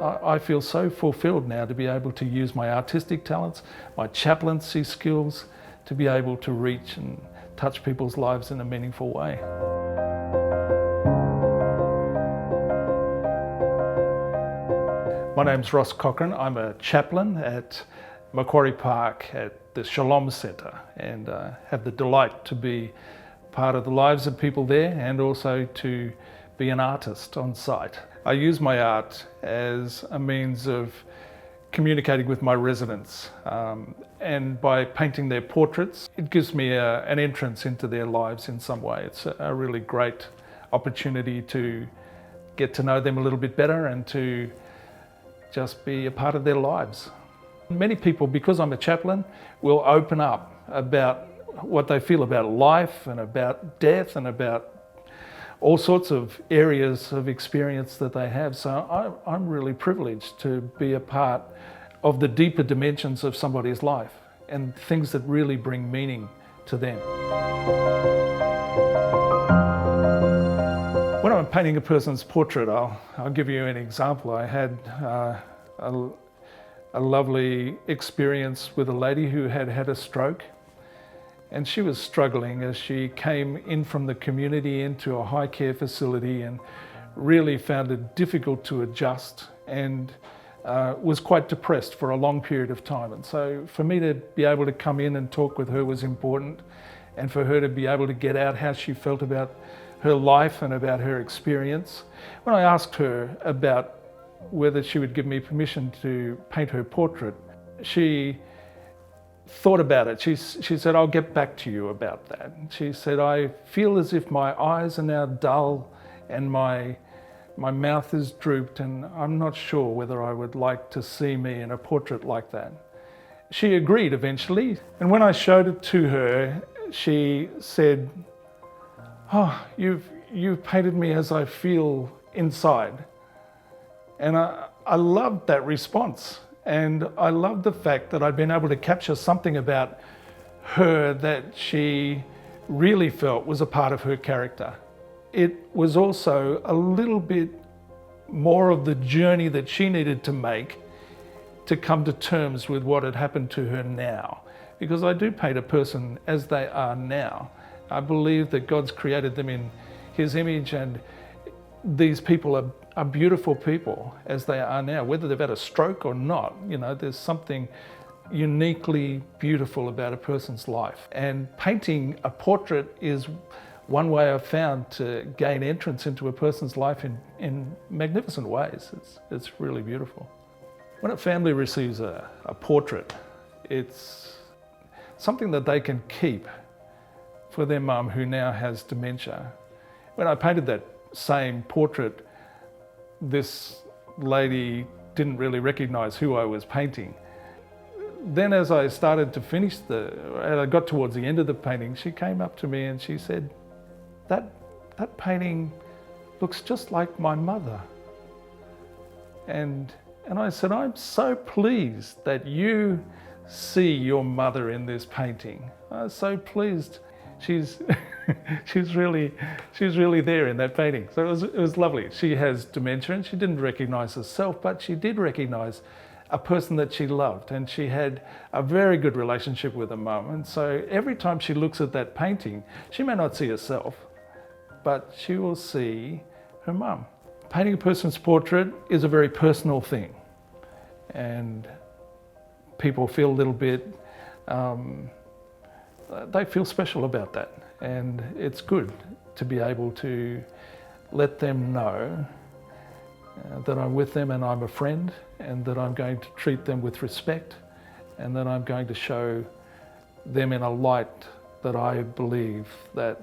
I feel so fulfilled now to be able to use my artistic talents, my chaplaincy skills, to be able to reach and touch people's lives in a meaningful way. My name's Ross Cochrane. I'm a chaplain at Macquarie Park at the Shalom Centre, and have the delight to be part of the lives of people there and also to be an artist on site. I use my art as a means of communicating with my residents, and by painting their portraits, it gives me an entrance into their lives in some way. It's a really great opportunity to get to know them a little bit better and to just be a part of their lives. Many people, because I'm a chaplain, will open up about what they feel about life and about death and about all sorts of areas of experience that they have. So I'm really privileged to be a part of the deeper dimensions of somebody's life and things that really bring meaning to them. When I'm painting a person's portrait, I'll give you an example. I had a lovely experience with a lady who had had a stroke, and she was struggling as she came in from the community into a high care facility and really found it difficult to adjust and was quite depressed for a long period of time. And so for me to be able to come in and talk with her was important, and for her to be able to get out how she felt about her life and about her experience. When I asked her about whether she would give me permission to paint her portrait, she thought about it. She said, "I'll get back to you about that." She said, "I feel as if my eyes are now dull and my mouth is drooped, and I'm not sure whether I would like to see me in a portrait like that." She agreed eventually, and when I showed it to her, she said, "Oh, you've painted me as I feel inside." And I loved that response, and I loved the fact that I'd been able to capture something about her that she really felt was a part of her character. It was also a little bit more of the journey that she needed to make to come to terms with what had happened to her now. Because I do paint a person as they are now. I believe that God's created them in His image, and these people are beautiful people as they are now, whether they've had a stroke or not. You know, there's something uniquely beautiful about a person's life. And painting a portrait is one way I've found to gain entrance into a person's life in magnificent ways. It's really beautiful. When a family receives a portrait, it's something that they can keep for their mum who now has dementia. When I painted that same portrait, this lady didn't really recognize who I was painting. Then as I started to finish and I got towards the end of the painting, she came up to me and she said, that painting looks just like my mother. And I said, "I'm so pleased that you see your mother in this painting. I'm so pleased she's really there in that painting." So it was lovely. She has dementia and she didn't recognize herself, but she did recognize a person that she loved, and she had a very good relationship with her mum. And so every time she looks at that painting, she may not see herself, but she will see her mum. Painting a person's portrait is a very personal thing, and people feel a little bit they feel special about that, and it's good to be able to let them know that I'm with them and I'm a friend, and that I'm going to treat them with respect, and that I'm going to show them in a light that I believe that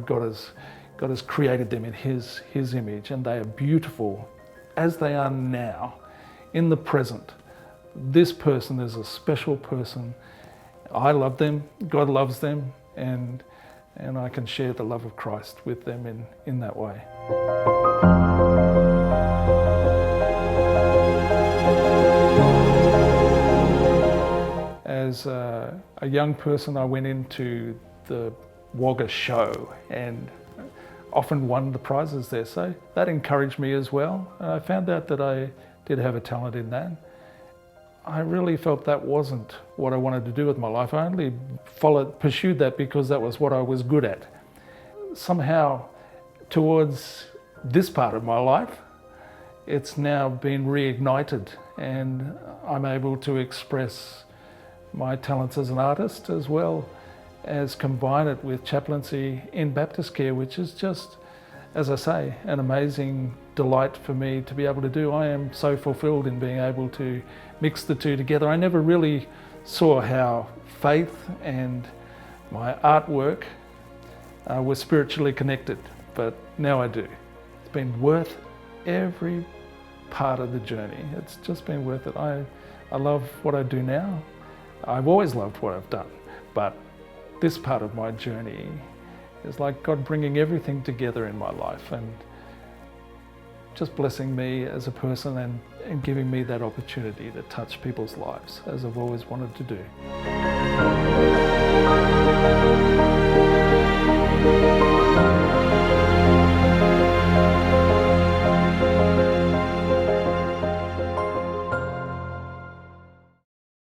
God has created them in His image, and they are beautiful as they are now in the present. This person is a special person. I love them, God loves them, and I can share the love of Christ with them in that way. As a young person, I went into the Wagga show, and often won the prizes there. So that encouraged me as well. And I found out that I did have a talent in that. I really felt that wasn't what I wanted to do with my life. I only pursued that because that was what I was good at. Somehow, towards this part of my life, it's now been reignited, and I'm able to express my talents as an artist as well as combine it with chaplaincy in Baptist care, which is just, as I say, an amazing delight for me to be able to do. I am so fulfilled in being able to mix the two together. I never really saw how faith and my artwork were spiritually connected, but now I do. It's been worth every part of the journey. It's just been worth it. I love what I do now. I've always loved what I've done, but this part of my journey is like God bringing everything together in my life and just blessing me as a person and giving me that opportunity to touch people's lives, as I've always wanted to do.